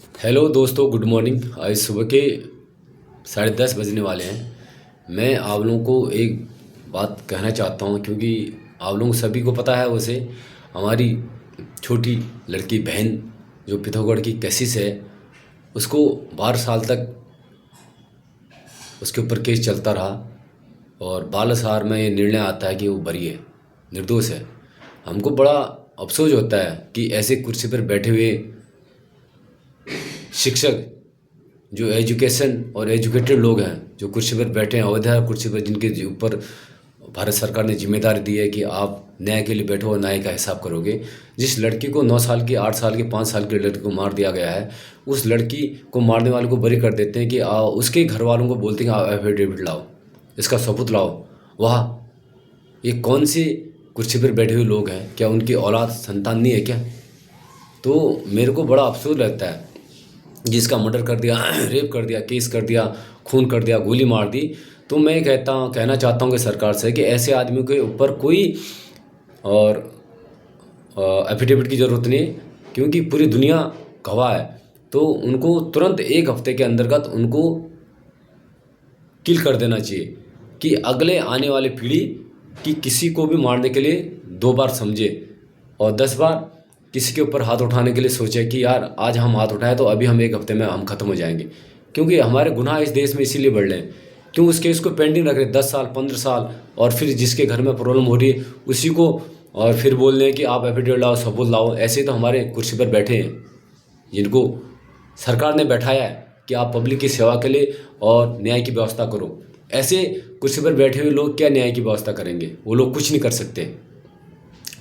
Hello दोस्तों, good morning. आज सुबह के 10:30 बजने वाले हैं। मैं आप लोगों को एक बात कहना चाहता हूं, क्योंकि आप लोगों सभी को पता है। वैसे हमारी छोटी लड़की बहन जो पिथौरागढ़ की कशिश है, उसको 12 साल तक उसके ऊपर केस चलता रहा और बालासार में ये निर्णय आता है कि वो बरी है, निर्दोष है। हमको बड़ा अफसोस होता है कि ऐसे कुर्सी पर बैठे हुए शिक्षक, जो एजुकेशन और एजुकेटेड लोग हैं, जो कुर्सी पर बैठे हैं, अवैध कुर्सी पर, जिनके ऊपर भारत सरकार ने जिम्मेदारी दी है कि आप न्याय के लिए बैठो और न्याय का हिसाब करोगे। जिस लड़की को 9 साल की, 8 साल की, 5 साल की लड़की को मार दिया गया है, उस लड़की को मारने वाले को बरी कर देते हैं कि उसके घर वालों को बोलते हैं कि आप एफिडेविट लाओ, इसका सबूत लाओ। वाह, ये कौन सी कुर्सी पर बैठे हुए लोग हैं? क्या उनकी औलाद संतान नहीं है क्या? तो मेरे को बड़ा अफसोस लगता है, जिसका मर्डर कर दिया, रेप कर दिया, केस कर दिया, खून कर दिया, गोली मार दी। तो मैं कहना चाहता हूँ कि सरकार से कि ऐसे आदमियों के ऊपर कोई और एफिडेविट की ज़रूरत नहीं, क्योंकि पूरी दुनिया गवाह है। तो उनको तुरंत 1 हफ्ते के अंतर्गत उनको किल कर देना चाहिए, कि अगले आने वाली पीढ़ी कि किसी को भी मारने के लिए 2 बार समझे और 10 बार किसी के ऊपर हाथ उठाने के लिए सोचे कि यार आज हम हाथ उठाएं तो अभी हम 1 हफ्ते में हम ख़त्म हो जाएंगे। क्योंकि हमारे गुनाह इस देश में इसीलिए बढ़ रहे हैं। क्यों उस केस को पेंडिंग रख रहे 10 साल, 15 साल, और फिर जिसके घर में प्रॉब्लम हो रही है उसी को और फिर बोल रहे हैं कि आप एफिडेविट लाओ, सबूत लाओ। ऐसे तो हमारे कुर्सी पर बैठे हैं, जिनको सरकार ने बैठाया है कि आप पब्लिक की सेवा के लिए और न्याय की व्यवस्था करो। ऐसे कुर्सी पर बैठे हुए लोग क्या न्याय की व्यवस्था करेंगे? वो लोग कुछ नहीं कर सकते।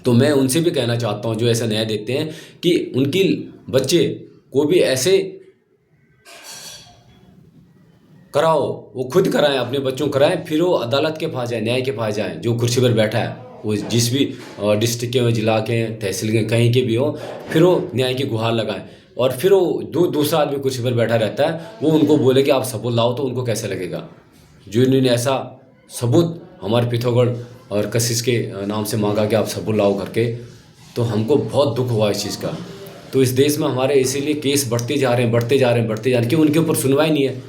तो मैं उनसे भी कहना चाहता हूँ, जो ऐसा न्याय देखते हैं, कि उनकी बच्चे को भी ऐसे कराओ, वो खुद कराएं, अपने बच्चों को कराएं, फिर वो अदालत के पास जाए, न्याय के पास जाए। जो कुर्सी पर बैठा है वो जिस भी डिस्ट्रिक्ट के, जिला के, तहसील के, कहीं के भी हो, फिर वो न्याय की गुहार लगाएं। और फिर वो दूसरा आदमी कुर्सी पर बैठा रहता है, वो उनको बोले कि आप सबूत लाओ, तो उनको कैसे लगेगा? जो इन्होंने ऐसा सबूत हमारे पिथौरागढ़ और कशिश के नाम से मांगा कि आप सबूत लाओ करके, तो हमको बहुत दुख हुआ इस चीज़ का। तो इस देश में हमारे इसीलिए केस बढ़ते जा रहे हैं, बढ़ते जा रहे हैं, बढ़ते जा रहे हैं, क्यों? उनके ऊपर सुनवाई नहीं है।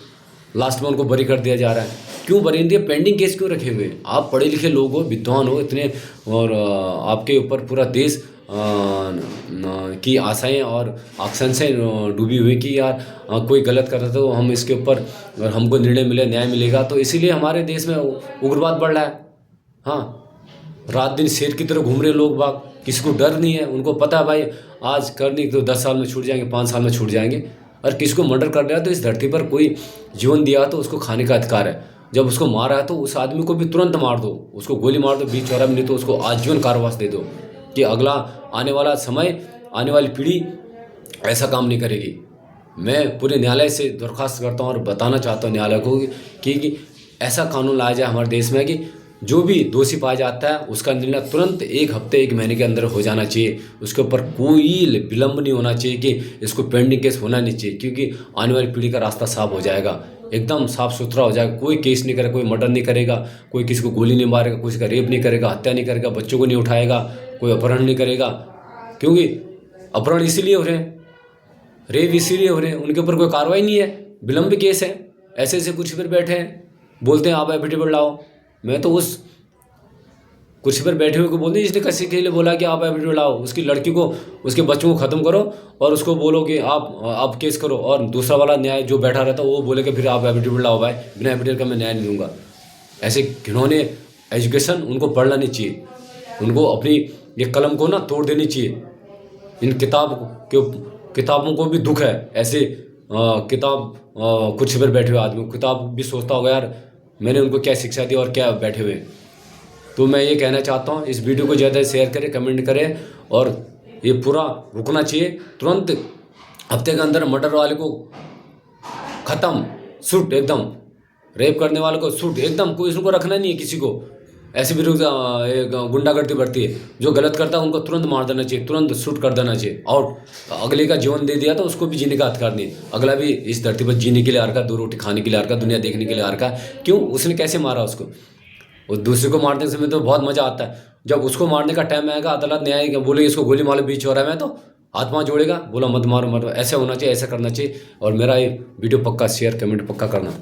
लास्ट में उनको बरी कर दिया जा रहा है। क्यों बरी नहीं दिया? पेंडिंग केस क्यों रखे हुए? आप पढ़े लिखे लोग हो, विद्वान हो इतने, और आपके ऊपर पूरा देश की आशाएं और आकांक्षाएं डूबी हुई कि यार कोई गलत कर रहा था तो हम इसके ऊपर हमको निर्णय मिले, न्याय मिलेगा। तो इसीलिए हमारे देश में उग्रवाद बढ़ रहा है। हाँ, रात दिन शेर की तरह घूम रहे लोग बाग, किसी को डर नहीं है। उनको पता है भाई आज करनी तो 10 साल में छूट जाएंगे, 5 साल में छूट जाएंगे। और किसी को मर्डर कर दिया तो इस धरती पर कोई जीवन दिया तो उसको खाने का अधिकार है। जब उसको मारा है तो उस आदमी को भी तुरंत मार दो, उसको गोली मार दो बीच चौराहे में, नहीं तो उसको आजीवन कारावास दे दो, कि अगला आने वाला समय, आने वाली पीढ़ी ऐसा काम नहीं करेगी। मैं पूरे न्यायालय से दरख्वास्त करता हूँ और बताना चाहता हूँ न्यायालय को कि ऐसा कानून लाया जाए हमारे देश में कि जो भी दोषी पाया जाता है उसका निर्णय तुरंत 1 हफ्ते, 1 महीने के अंदर हो जाना चाहिए। उसके ऊपर कोई विलंब नहीं होना चाहिए, कि इसको पेंडिंग केस होना नहीं चाहिए, क्योंकि आने वाली पीढ़ी का रास्ता साफ हो जाएगा, एकदम साफ सुथरा हो जाएगा। कोई केस नहीं करेगा, कोई मर्डर नहीं करेगा, कोई किसी को गोली नहीं मारेगा, किसी का रेप नहीं करेगा, हत्या नहीं करेगा, बच्चों को नहीं उठाएगा, कोई अपहरण नहीं करेगा। क्योंकि अपहरण इसीलिए हो रहे हैं, रेप इसीलिए हो रहे हैं, उनके ऊपर कोई कार्रवाई नहीं है, विलंब केस है। ऐसे ऐसे कुर्सी पर बैठे हैं, बोलते हैं आप एफिडेविट लाओ। मैं तो उस कुर्सी पर बैठे हुए को बोलते हैं जिसने किसी के लिए बोला कि आप एफिडेविट लाओ, उसकी लड़की को, उसके बच्चों को ख़त्म करो और उसको बोलो कि आप केस करो। और दूसरा वाला न्याय जो बैठा रहता है वो बोले कि फिर आप एफिडेविट लाओ भाई, बिना एफिडेविट का मैं न्याय नहीं दूंगा। ऐसे घिनौने एजुकेशन उनको पढ़ना नहीं चाहिए, उनको अपनी ये कलम को ना तोड़ देनी चाहिए। इन किताबों को भी दुख है। ऐसे कुर्सी पर बैठे हुए आदमी, किताब भी सोचता होगा यार मैंने उनको क्या शिक्षा दी और क्या बैठे हुए। तो मैं ये कहना चाहता हूँ, इस वीडियो को ज़्यादा शेयर करें, कमेंट करें, और ये पूरा रुकना चाहिए। तुरंत हफ्ते के अंदर मर्डर वाले को ख़त्म, शूट एकदम, रेप करने वाले को शूट एकदम, कोई इसको रखना नहीं है किसी को। ऐसे भी गुंडागर्दी बढ़ती है, जो गलत करता है उनको तुरंत मार देना चाहिए, तुरंत शूट कर देना चाहिए। और अगले का जीवन दे दिया तो उसको भी जीने का अधिकार नहीं। अगला भी इस धरती पर जीने के लिए आ रखा, 2 रोटी खाने के लिए आ रखा, दुनिया देखने के लिए आ रखा। क्यों? उसने कैसे मारा उसको? और दूसरे को मारने समय तो बहुत मज़ा आता है, जब उसको मारने का टाइम आएगा, अदालत न्याय बोले इसको गोली मारो बीच चौराहे में, तो हाथ वहाँ जोड़ेगा, बोला मत मारो मत, ऐसे होना चाहिए, ऐसा करना चाहिए। और मेरा ये वीडियो पक्का शेयर कमेंट पक्का करना।